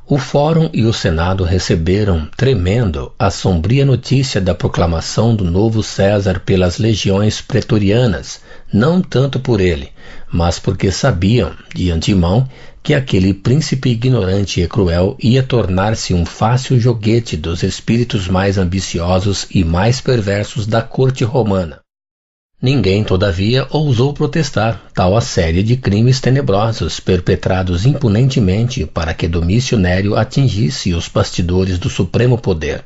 O Fórum e o Senado receberam, tremendo, a sombria notícia da proclamação do novo César pelas legiões pretorianas, não tanto por ele, mas porque sabiam, de antemão, que aquele príncipe ignorante e cruel ia tornar-se um fácil joguete dos espíritos mais ambiciosos e mais perversos da corte romana. Ninguém, todavia, ousou protestar tal a série de crimes tenebrosos perpetrados impunemente para que Domício Nério atingisse os bastidores do supremo poder.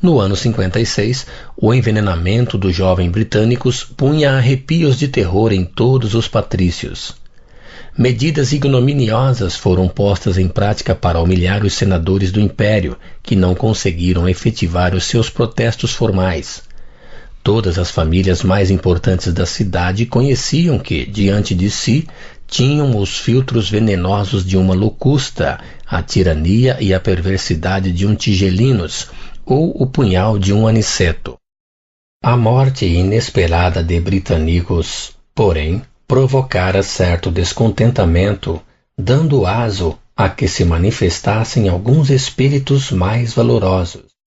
No ano 56, o envenenamento dos jovens britânicos punha arrepios de terror em todos os patrícios. Medidas ignominiosas foram postas em prática para humilhar os senadores do Império, que não conseguiram efetivar os seus protestos formais. Todas as famílias mais importantes da cidade conheciam que, diante de si, tinham os filtros venenosos de uma locusta, a tirania e a perversidade de um Tigellinus, ou o punhal de um Aniceto. A morte inesperada de Britanicus, porém, provocara certo descontentamento, dando aso a que se manifestassem alguns espíritos mais valorosos.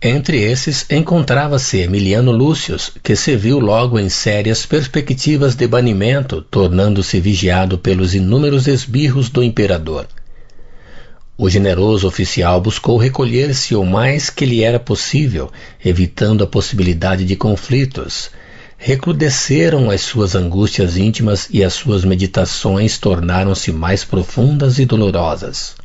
Entre esses encontrava-se Emiliano Lúcius, que se viu logo em sérias perspectivas de banimento, tornando-se vigiado pelos inúmeros esbirros do imperador. O generoso oficial buscou recolher-se o mais que lhe era possível, evitando a possibilidade de conflitos. Recrudesceram as suas angústias íntimas e as suas meditações tornaram-se mais profundas e dolorosas.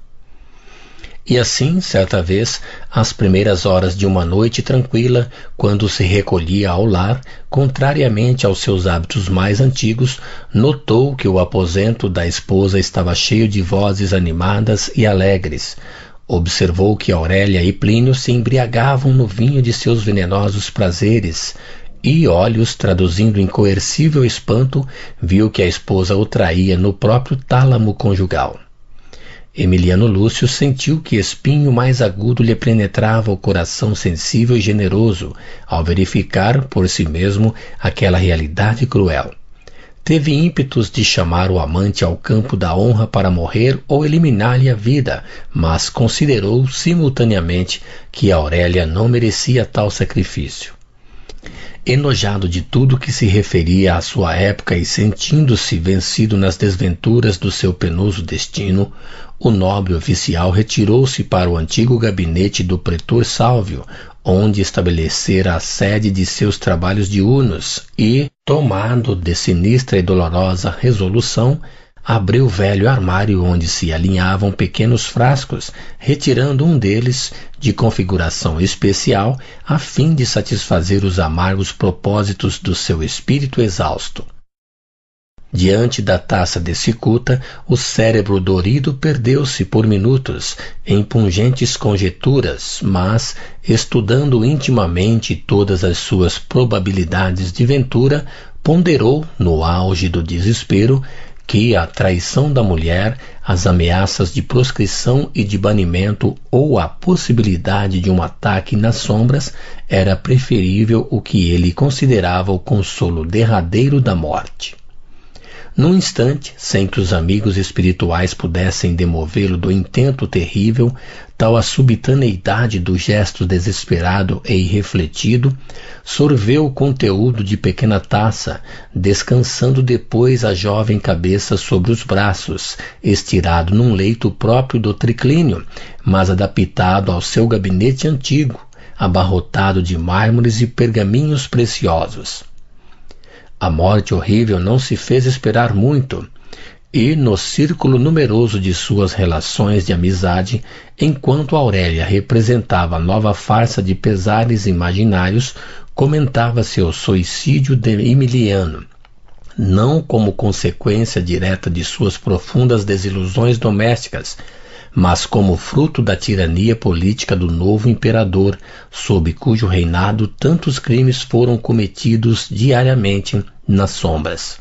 E assim, certa vez, às primeiras horas de uma noite tranquila, quando se recolhia ao lar, contrariamente aos seus hábitos mais antigos, notou que o aposento da esposa estava cheio de vozes animadas e alegres. Observou que Aurélia e Plínio se embriagavam no vinho de seus venenosos prazeres, e, olhos traduzindo incoercível espanto, viu que a esposa o traía no próprio tálamo conjugal. Emiliano Lúcio sentiu que espinho mais agudo lhe penetrava o coração sensível e generoso, ao verificar por si mesmo aquela realidade cruel. Teve ímpetos de chamar o amante ao campo da honra para morrer ou eliminar-lhe a vida, mas considerou simultaneamente que Aurélia não merecia tal sacrifício. Enojado de tudo que se referia à sua época e sentindo-se vencido nas desventuras do seu penoso destino, o nobre oficial retirou-se para o antigo gabinete do pretor Sálvio, onde estabelecera a sede de seus trabalhos diurnos e, tomado de sinistra e dolorosa resolução, abriu o velho armário onde se alinhavam pequenos frascos, retirando um deles, de configuração especial, a fim de satisfazer os amargos propósitos do seu espírito exausto. Diante da taça de cicuta, o cérebro dorido perdeu-se por minutos em pungentes conjecturas, mas, estudando intimamente todas as suas probabilidades de ventura, ponderou, no auge do desespero, que a traição da mulher, as ameaças de proscrição e de banimento ou a possibilidade de um ataque nas sombras era preferível o que ele considerava o consolo derradeiro da morte. Num instante, sem que os amigos espirituais pudessem demovê-lo do intento terrível, tal a subitaneidade do gesto desesperado e irrefletido, sorveu o conteúdo de pequena taça, descansando depois a jovem cabeça sobre os braços, estirado num leito próprio do triclínio, mas adaptado ao seu gabinete antigo, abarrotado de mármores e pergaminhos preciosos. A morte horrível não se fez esperar muito, e no círculo numeroso de suas relações de amizade, enquanto Aurélia representava a nova farsa de pesares imaginários, comentava-se o suicídio de Emiliano, não como consequência direta de suas profundas desilusões domésticas, mas como fruto da tirania política do novo imperador, sob cujo reinado tantos crimes foram cometidos diariamente nas sombras.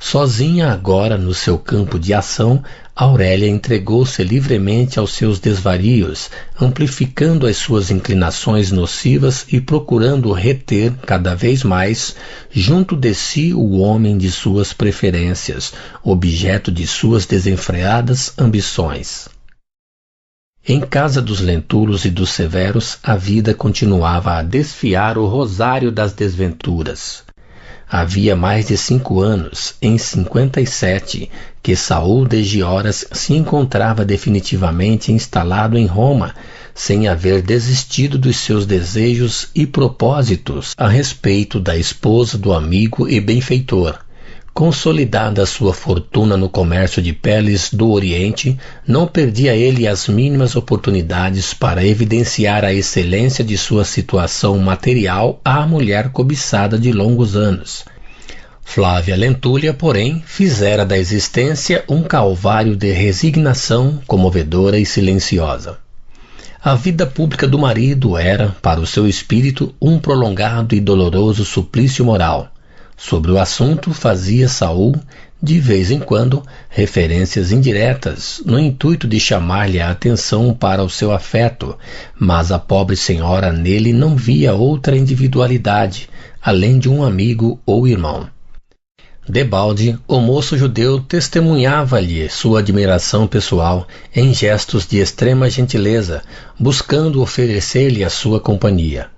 Sozinha agora no seu campo de ação, Aurélia entregou-se livremente aos seus desvarios, amplificando as suas inclinações nocivas e procurando reter cada vez mais junto de si o homem de suas preferências, objeto de suas desenfreadas ambições. Em casa dos Lentulos e dos Severos, a vida continuava a desfiar o rosário das desventuras. Havia mais de 5 anos, em 57, que Saul de Gioras se encontrava definitivamente instalado em Roma, sem haver desistido dos seus desejos e propósitos a respeito da esposa do amigo e benfeitor. Consolidada sua fortuna no comércio de peles do Oriente, não perdia ele as mínimas oportunidades para evidenciar a excelência de sua situação material à mulher cobiçada de longos anos. Flávia Lentulha, porém, fizera da existência um calvário de resignação comovedora e silenciosa. A vida pública do marido era, para o seu espírito, um prolongado e doloroso suplício moral. Sobre o assunto fazia Saul, de vez em quando, referências indiretas, no intuito de chamar-lhe a atenção para o seu afeto, mas a pobre senhora nele não via outra individualidade, além de um amigo ou irmão. Debalde, o moço judeu testemunhava-lhe sua admiração pessoal em gestos de extrema gentileza, buscando oferecer-lhe a sua companhia.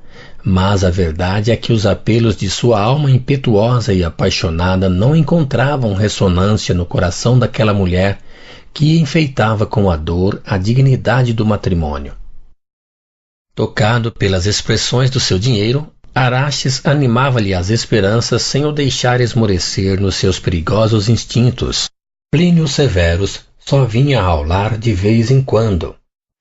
Mas a verdade é que os apelos de sua alma impetuosa e apaixonada não encontravam ressonância no coração daquela mulher que enfeitava com a dor a dignidade do matrimônio. Tocado pelas expressões do seu dinheiro, Araxes animava-lhe as esperanças sem o deixar esmorecer nos seus perigosos instintos. Plínio Severus só vinha ao lar de vez em quando,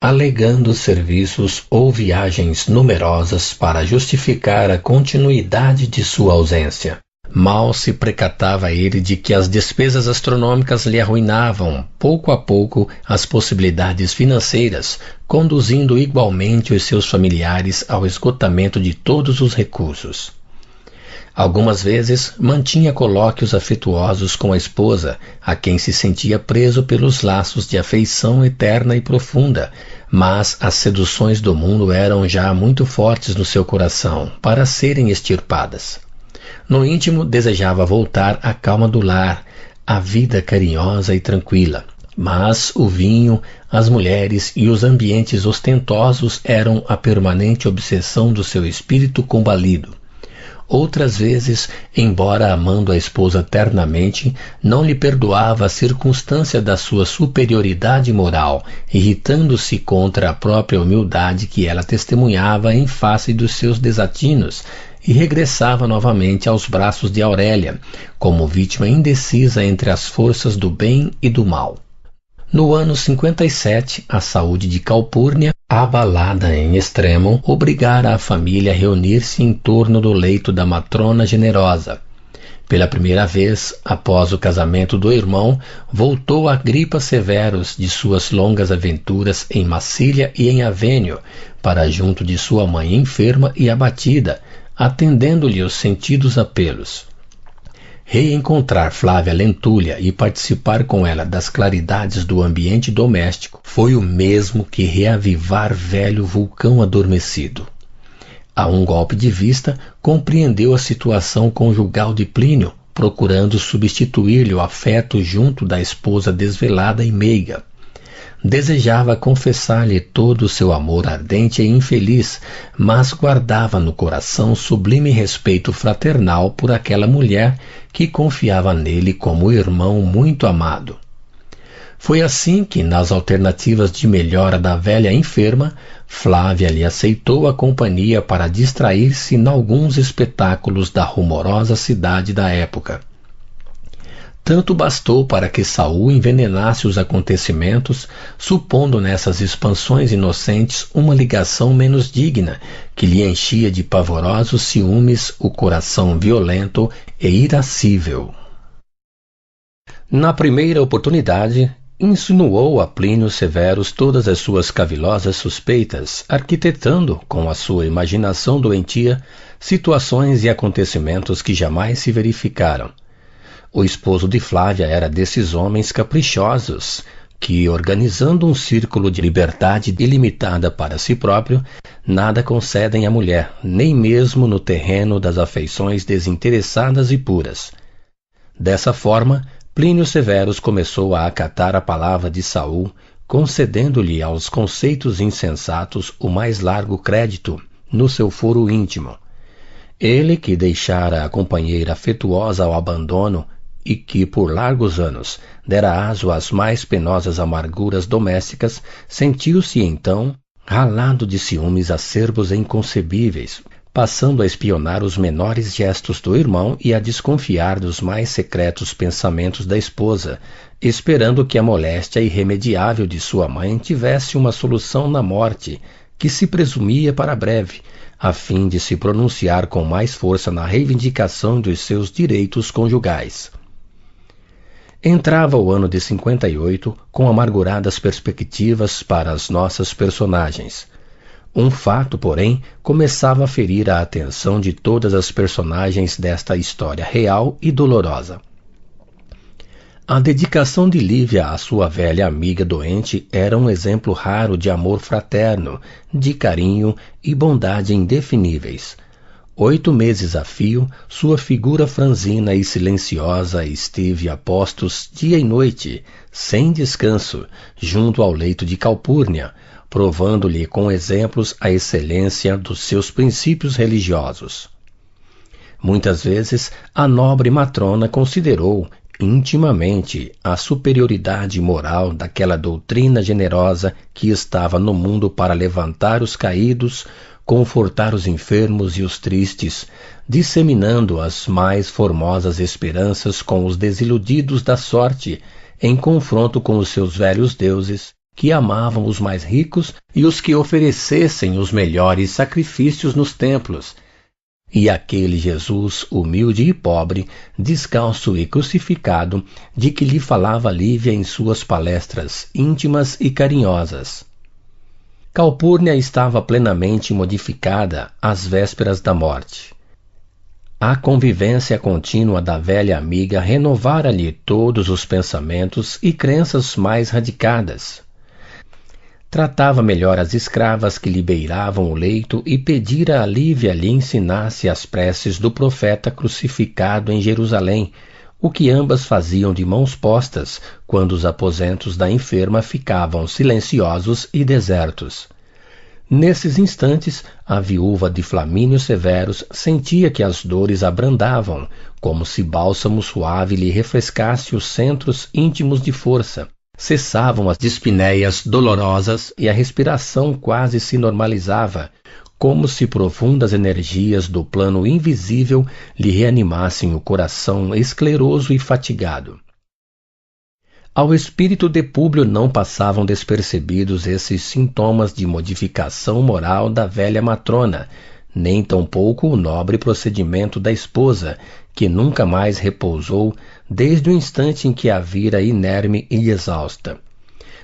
alegando serviços ou viagens numerosas para justificar a continuidade de sua ausência. Mal se precatava ele de que as despesas astronômicas lhe arruinavam, pouco a pouco, as possibilidades financeiras, conduzindo igualmente os seus familiares ao esgotamento de todos os recursos. Algumas vezes mantinha colóquios afetuosos com a esposa, a quem se sentia preso pelos laços de afeição eterna e profunda, mas as seduções do mundo eram já muito fortes no seu coração para serem extirpadas. No íntimo desejava voltar à calma do lar, à vida carinhosa e tranquila, mas o vinho, as mulheres e os ambientes ostentosos eram a permanente obsessão do seu espírito combalido. Outras vezes, embora amando a esposa ternamente, não lhe perdoava a circunstância da sua superioridade moral, irritando-se contra a própria humildade que ela testemunhava em face dos seus desatinos, e regressava novamente aos braços de Aurélia, como vítima indecisa entre as forças do bem e do mal. No ano 57, a saúde de Calpurnia, abalada em extremo, obrigara a família a reunir-se em torno do leito da matrona generosa. Pela primeira vez, após o casamento do irmão, voltou Agripa Severus de suas longas aventuras em Massília e em Avênio, para junto de sua mãe enferma e abatida, atendendo-lhe os sentidos apelos. Reencontrar Flávia Lentulha e participar com ela das claridades do ambiente doméstico foi o mesmo que reavivar velho vulcão adormecido. A um golpe de vista, compreendeu a situação conjugal de Plínio, procurando substituir-lhe o afeto junto da esposa desvelada e meiga. Desejava confessar-lhe todo o seu amor ardente e infeliz, mas guardava no coração sublime respeito fraternal por aquela mulher que confiava nele como irmão muito amado. Foi assim que, nas alternativas de melhora da velha enferma, Flávia lhe aceitou a companhia para distrair-se em alguns espetáculos da rumorosa cidade da época. Tanto bastou para que Saul envenenasse os acontecimentos, supondo nessas expansões inocentes uma ligação menos digna, que lhe enchia de pavorosos ciúmes o coração violento e irascível. Na primeira oportunidade, insinuou a Plínio Severus todas as suas cavilosas suspeitas, arquitetando, com a sua imaginação doentia, situações e acontecimentos que jamais se verificaram. O esposo de Flávia era desses homens caprichosos que, organizando um círculo de liberdade ilimitada para si próprio, nada concedem à mulher, nem mesmo no terreno das afeições desinteressadas e puras. Dessa forma, Plínio Severus começou a acatar a palavra de Saul, concedendo-lhe aos conceitos insensatos o mais largo crédito no seu foro íntimo. Ele, que deixara a companheira afetuosa ao abandono e que, por largos anos, dera aso às mais penosas amarguras domésticas, sentiu-se então ralado de ciúmes acerbos e inconcebíveis, passando a espionar os menores gestos do irmão e a desconfiar dos mais secretos pensamentos da esposa, esperando que a moléstia irremediável de sua mãe tivesse uma solução na morte, que se presumia para breve, a fim de se pronunciar com mais força na reivindicação dos seus direitos conjugais. Entrava o ano de 58 com amarguradas perspectivas para as nossas personagens. Um fato, porém, começava a ferir a atenção de todas as personagens desta história real e dolorosa. A dedicação de Lívia à sua velha amiga doente era um exemplo raro de amor fraterno, de carinho e bondade indefiníveis. 8 meses a fio, sua figura franzina e silenciosa esteve a postos dia e noite, sem descanso, junto ao leito de Calpurnia, provando-lhe com exemplos a excelência dos seus princípios religiosos. Muitas vezes, a nobre matrona considerou intimamente a superioridade moral daquela doutrina generosa que estava no mundo para levantar os caídos, confortar os enfermos e os tristes, disseminando as mais formosas esperanças com os desiludidos da sorte, em confronto com os seus velhos deuses, que amavam os mais ricos e os que oferecessem os melhores sacrifícios nos templos, e aquele Jesus humilde e pobre, descalço e crucificado, de que lhe falava Lívia em suas palestras íntimas e carinhosas. Calpurnia estava plenamente modificada às vésperas da morte. A convivência contínua da velha amiga renovara-lhe todos os pensamentos e crenças mais radicadas. Tratava melhor as escravas que lhe beiravam o leito e pedira a Lívia lhe ensinasse as preces do profeta crucificado em Jerusalém, o que ambas faziam de mãos postas quando os aposentos da enferma ficavam silenciosos e desertos. Nesses instantes, a viúva de Flamínio Severus sentia que as dores abrandavam, como se bálsamo suave lhe refrescasse os centros íntimos de força. Cessavam as dispneias dolorosas e a respiração quase se normalizava, como se profundas energias do plano invisível lhe reanimassem o coração escleroso e fatigado. Ao espírito de Públio não passavam despercebidos esses sintomas de modificação moral da velha matrona, nem tampouco o nobre procedimento da esposa, que nunca mais repousou desde o instante em que a vira inerme e exausta.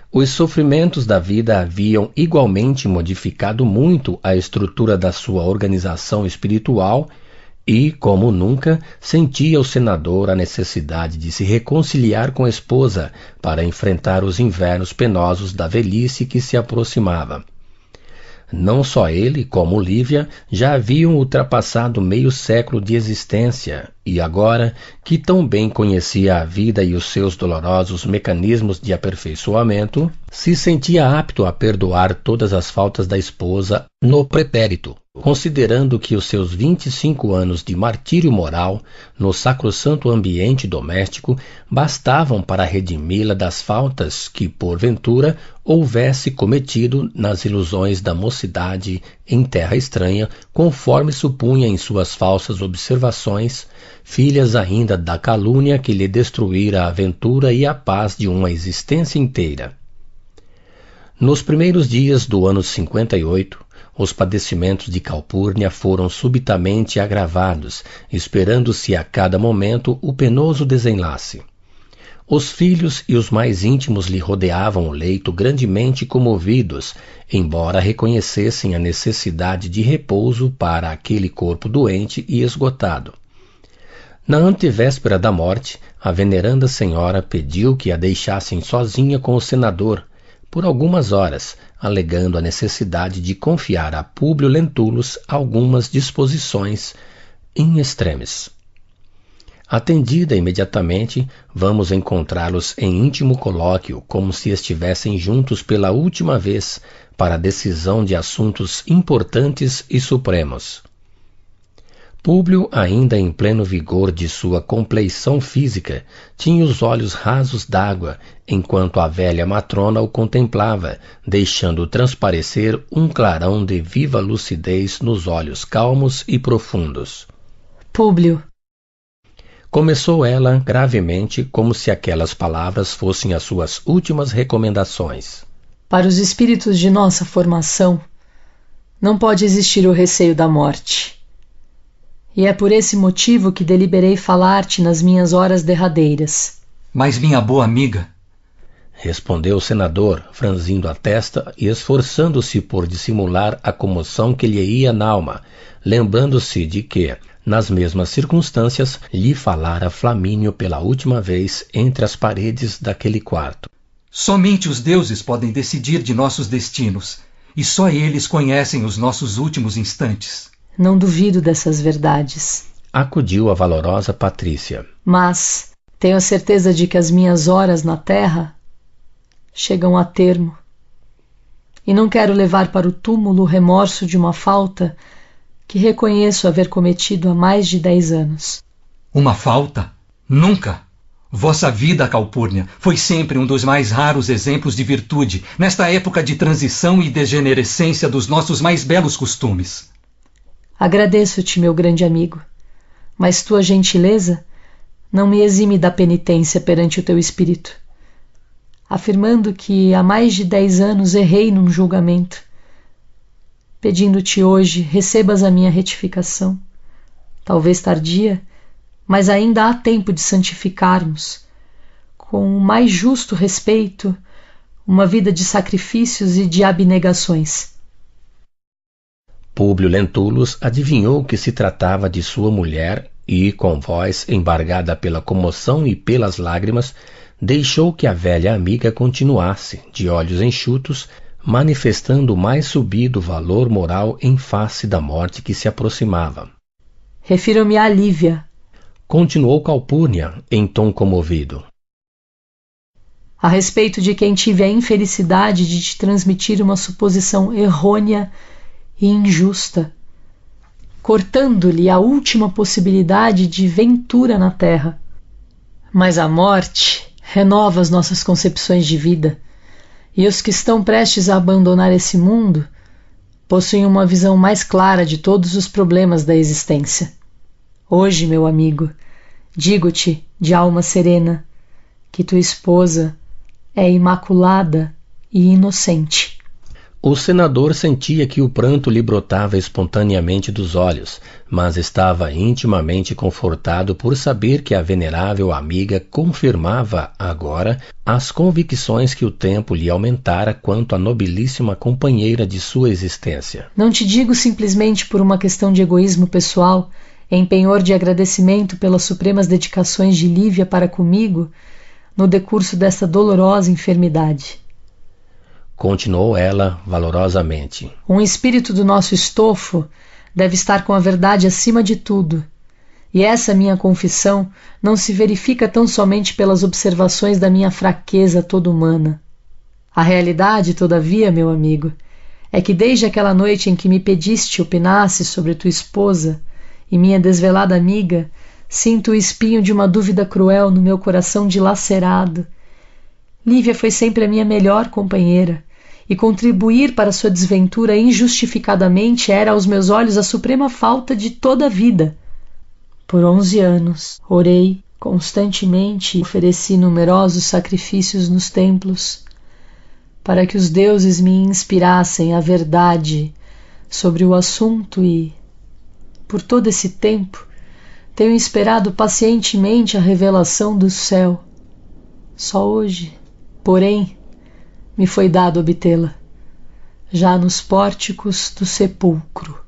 Os sofrimentos da vida haviam igualmente modificado muito a estrutura da sua organização espiritual e, como nunca, sentia o senador a necessidade de se reconciliar com a esposa para enfrentar os invernos penosos da velhice que se aproximava. Não só ele, como Lívia, já haviam ultrapassado meio século de existência, e agora, que tão bem conhecia a vida e os seus dolorosos mecanismos de aperfeiçoamento, se sentia apto a perdoar todas as faltas da esposa no pretérito, considerando que os seus 25 anos de martírio moral no sacrossanto ambiente doméstico bastavam para redimi-la das faltas que, porventura, houvesse cometido nas ilusões da mocidade em terra estranha, conforme supunha em suas falsas observações, filhas ainda da calúnia que lhe destruíra a aventura e a paz de uma existência inteira. Nos primeiros dias do ano 58, os padecimentos de Calpurnia foram subitamente agravados, esperando-se a cada momento o penoso desenlace. Os filhos e os mais íntimos lhe rodeavam o leito grandemente comovidos, embora reconhecessem a necessidade de repouso para aquele corpo doente e esgotado. Na antevéspera da morte, a veneranda senhora pediu que a deixassem sozinha com o senador por algumas horas, alegando a necessidade de confiar a Públio Lentulus algumas disposições in extremis. Atendida imediatamente, vamos encontrá-los em íntimo colóquio, como se estivessem juntos pela última vez para a decisão de assuntos importantes e supremos. Públio, ainda em pleno vigor de sua compleição física, tinha os olhos rasos d'água, enquanto a velha matrona o contemplava, deixando transparecer um clarão de viva lucidez nos olhos calmos e profundos. Públio. Começou ela gravemente, como se aquelas palavras fossem as suas últimas recomendações. Para os espíritos de nossa formação, não pode existir o receio da morte. E é por esse motivo que deliberei falar-te nas minhas horas derradeiras. Mas minha boa amiga, respondeu o senador, franzindo a testa e esforçando-se por dissimular a comoção que lhe ia n'alma, lembrando-se de que, nas mesmas circunstâncias, lhe falara Flamínio pela última vez entre as paredes daquele quarto. Somente os deuses podem decidir de nossos destinos, e só eles conhecem os nossos últimos instantes. Não duvido dessas verdades. Acudiu a valorosa Patrícia. Mas tenho a certeza de que as minhas horas na terra chegam a termo. E não quero levar para o túmulo o remorso de uma falta que reconheço haver cometido há mais de 10 anos. Uma falta? Nunca! Vossa vida, Calpurnia, foi sempre um dos mais raros exemplos de virtude nesta época de transição e degenerescência dos nossos mais belos costumes. Agradeço-te, meu grande amigo, mas tua gentileza não me exime da penitência perante o teu espírito, afirmando que há mais de 10 anos errei num julgamento. Pedindo-te hoje, recebas a minha retificação, talvez tardia, mas ainda há tempo de santificarmos, com o mais justo respeito, uma vida de sacrifícios e de abnegações. Públio Lentulus adivinhou que se tratava de sua mulher e, com voz embargada pela comoção e pelas lágrimas, deixou que a velha amiga continuasse, de olhos enxutos, manifestando o mais subido valor moral em face da morte que se aproximava. Refiro-me a Lívia, continuou Calpurnia, em tom comovido. A respeito de quem tive a infelicidade de te transmitir uma suposição errônea e injusta, cortando-lhe a última possibilidade de ventura na terra. Mas a morte renova as nossas concepções de vida, e os que estão prestes a abandonar esse mundo possuem uma visão mais clara de todos os problemas da existência. Hoje, meu amigo, digo-te, de alma serena, que tua esposa é imaculada e inocente. O senador sentia que o pranto lhe brotava espontaneamente dos olhos, mas estava intimamente confortado por saber que a venerável amiga confirmava, agora, as convicções que o tempo lhe aumentara quanto à nobilíssima companheira de sua existência. Não te digo simplesmente por uma questão de egoísmo pessoal, em penhor de agradecimento pelas supremas dedicações de Lívia para comigo no decurso desta dolorosa enfermidade. Continuou ela valorosamente. Um espírito do nosso estofo deve estar com a verdade acima de tudo, e essa minha confissão não se verifica tão somente pelas observações da minha fraqueza toda humana. A realidade, todavia, meu amigo, é que desde aquela noite em que me pediste opinasse sobre tua esposa e minha desvelada amiga, sinto o espinho de uma dúvida cruel no meu coração dilacerado. Lívia foi sempre a minha melhor companheira, e contribuir para sua desventura injustificadamente era aos meus olhos a suprema falta de toda a vida. Por 11 anos orei constantemente e ofereci numerosos sacrifícios nos templos, para que os deuses me inspirassem a verdade sobre o assunto e, por todo esse tempo, tenho esperado pacientemente a revelação do céu. Só hoje, porém, me foi dado obtê-la, já nos pórticos do sepulcro.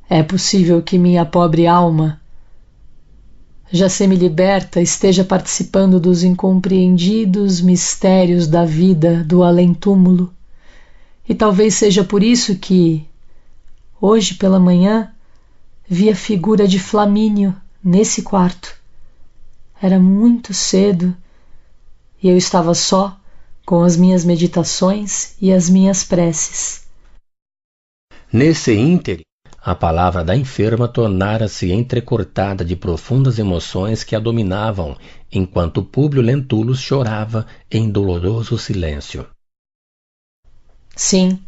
É possível que minha pobre alma já semi-liberta, esteja participando dos incompreendidos mistérios da vida do além-túmulo. E talvez seja por isso que, hoje pela manhã, vi a figura de Flamínio nesse quarto. Era muito cedo e eu estava só com as minhas meditações e as minhas preces. Nesse ínterim, a palavra da enferma tornara-se entrecortada de profundas emoções que a dominavam, enquanto Públio Lentulus chorava em doloroso silêncio. Sim,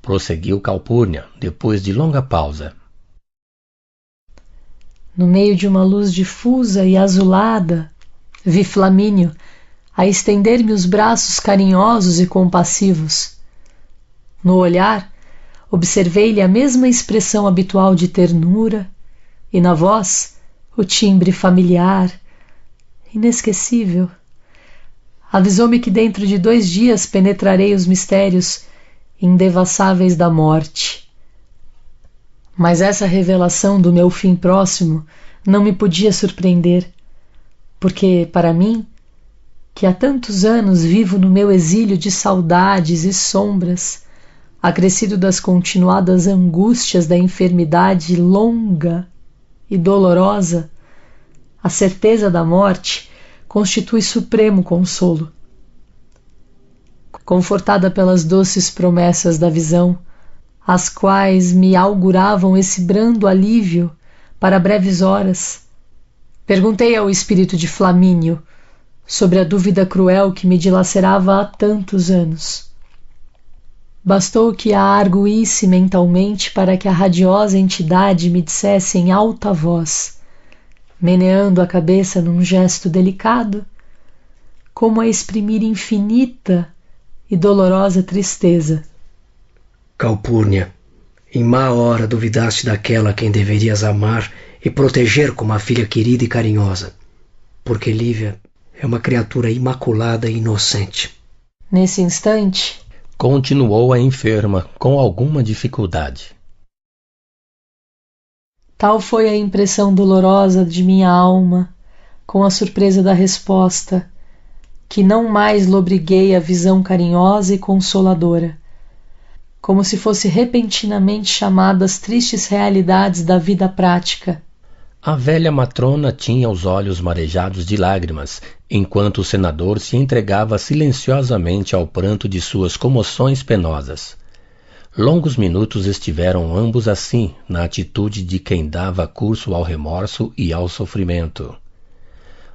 prosseguiu Calpurnia, depois de longa pausa. No meio de uma luz difusa e azulada, vi Flamínio a estender-me os braços carinhosos e compassivos. No olhar, observei-lhe a mesma expressão habitual de ternura e na voz o timbre familiar, inesquecível. Avisou-me que dentro de 2 dias penetrarei os mistérios indevassáveis da morte. Mas essa revelação do meu fim próximo não me podia surpreender, porque, para mim, que há tantos anos vivo no meu exílio de saudades e sombras, acrescido das continuadas angústias da enfermidade longa e dolorosa, a certeza da morte constitui supremo consolo. Confortada pelas doces promessas da visão, as quais me auguravam esse brando alívio para breves horas, perguntei ao espírito de Flamínio sobre a dúvida cruel que me dilacerava há tantos anos. Bastou que a arguísse mentalmente para que a radiosa entidade me dissesse em alta voz, meneando a cabeça num gesto delicado, como a exprimir infinita e dolorosa tristeza. Calpurnia, em má hora duvidaste daquela a quem deverias amar e proteger como a filha querida e carinhosa, porque Lívia é uma criatura imaculada e inocente. Nesse instante, continuou a enferma com alguma dificuldade. Tal foi a impressão dolorosa de minha alma com a surpresa da resposta, que não mais lobriguei a visão carinhosa e consoladora, como se fosse repentinamente chamada às tristes realidades da vida prática. A velha matrona tinha os olhos marejados de lágrimas, enquanto o senador se entregava silenciosamente ao pranto de suas comoções penosas. Longos minutos estiveram ambos assim, na atitude de quem dava curso ao remorso e ao sofrimento.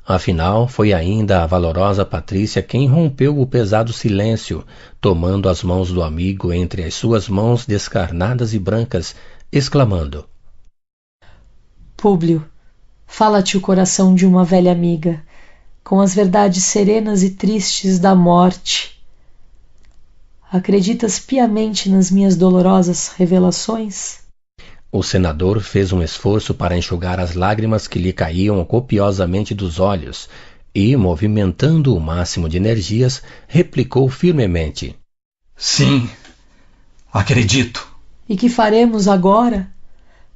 Afinal, foi ainda a valorosa Patrícia quem rompeu o pesado silêncio, tomando as mãos do amigo entre as suas mãos descarnadas e brancas, exclamando: Públio, fala-te o coração de uma velha amiga, com as verdades serenas e tristes da morte. Acreditas piamente nas minhas dolorosas revelações? O senador fez um esforço para enxugar as lágrimas que lhe caíam copiosamente dos olhos e, movimentando o máximo de energias, replicou firmemente: Sim, acredito. E que faremos agora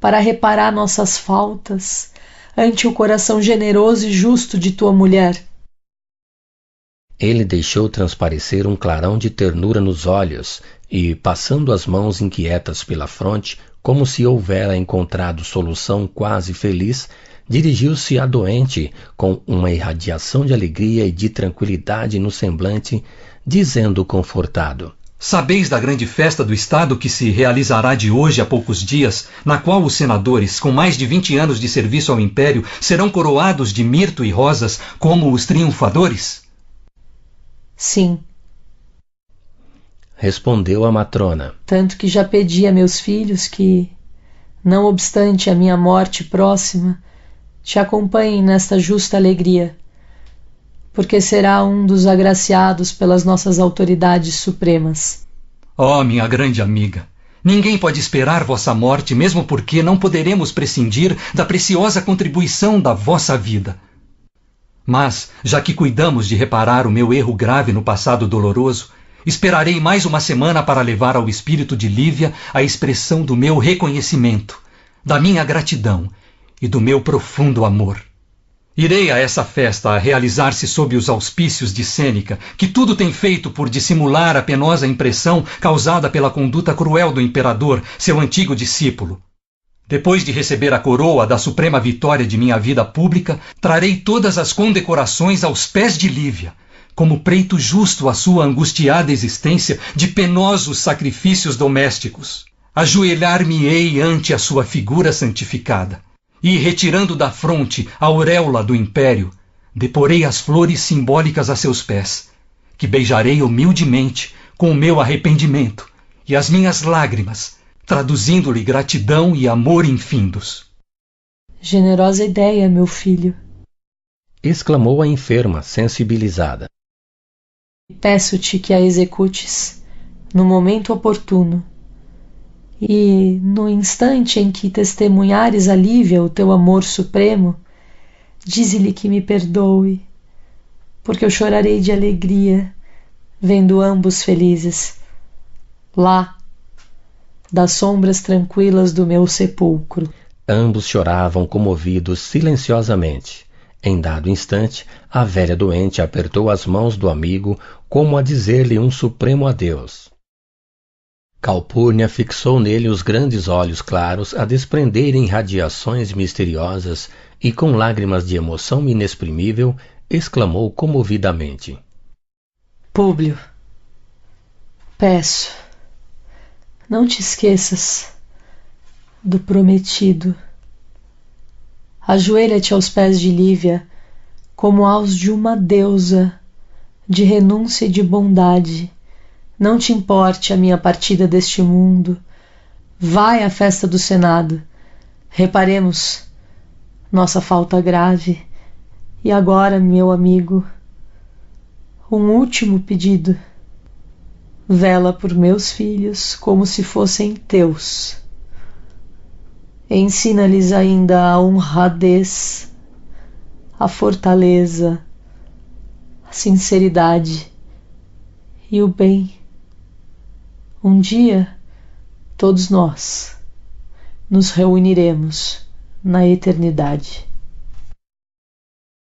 para reparar nossas faltas ante o coração generoso e justo de tua mulher? Ele deixou transparecer um clarão de ternura nos olhos e, passando as mãos inquietas pela fronte, como se houvera encontrado solução quase feliz, dirigiu-se à doente com uma irradiação de alegria e de tranquilidade no semblante, dizendo confortado: Sabeis da grande festa do Estado que se realizará de hoje a poucos dias, na qual os senadores, com mais de 20 anos de serviço ao Império, serão coroados de mirto e rosas como os triunfadores? Sim, respondeu a matrona. Tanto que já pedi a meus filhos que, não obstante a minha morte próxima, te acompanhem nesta justa alegria, porque será um dos agraciados pelas nossas autoridades supremas. Oh, minha grande amiga, ninguém pode esperar vossa morte, mesmo porque não poderemos prescindir da preciosa contribuição da vossa vida. Mas, já que cuidamos de reparar o meu erro grave no passado doloroso, esperarei mais uma semana para levar ao espírito de Lívia a expressão do meu reconhecimento, da minha gratidão e do meu profundo amor. Irei a essa festa a realizar-se sob os auspícios de Sêneca, que tudo tem feito por dissimular a penosa impressão causada pela conduta cruel do imperador, seu antigo discípulo. Depois de receber a coroa da suprema vitória de minha vida pública, trarei todas as condecorações aos pés de Lívia, como preito justo à sua angustiada existência de penosos sacrifícios domésticos. Ajoelhar-me-ei ante a sua figura santificada, e, retirando da fronte a auréola do império, deporei as flores simbólicas a seus pés, que beijarei humildemente com o meu arrependimento e as minhas lágrimas, traduzindo-lhe gratidão e amor infindos. Generosa ideia, meu filho. Exclamou a enferma, sensibilizada. Peço-te que a executes no momento oportuno. E, no instante em que testemunhares a Lívia o teu amor supremo, dize-lhe que me perdoe, porque eu chorarei de alegria, vendo ambos felizes, lá, das sombras tranquilas do meu sepulcro. Ambos choravam comovidos silenciosamente. Em dado instante, a velha doente apertou as mãos do amigo como a dizer-lhe um supremo adeus. Calpurnia fixou nele os grandes olhos claros a desprenderem radiações misteriosas e, com lágrimas de emoção inexprimível, exclamou comovidamente: Públio, peço, não te esqueças do prometido. Ajoelha-te aos pés de Lívia como aos de uma deusa de renúncia e de bondade. Não te importe a minha partida deste mundo. Vai à festa do Senado. Reparemos nossa falta grave. E agora, meu amigo, um último pedido. Vela por meus filhos como se fossem teus. Ensina-lhes ainda a honradez, a fortaleza, a sinceridade e o bem. Um dia, todos nós nos reuniremos na eternidade.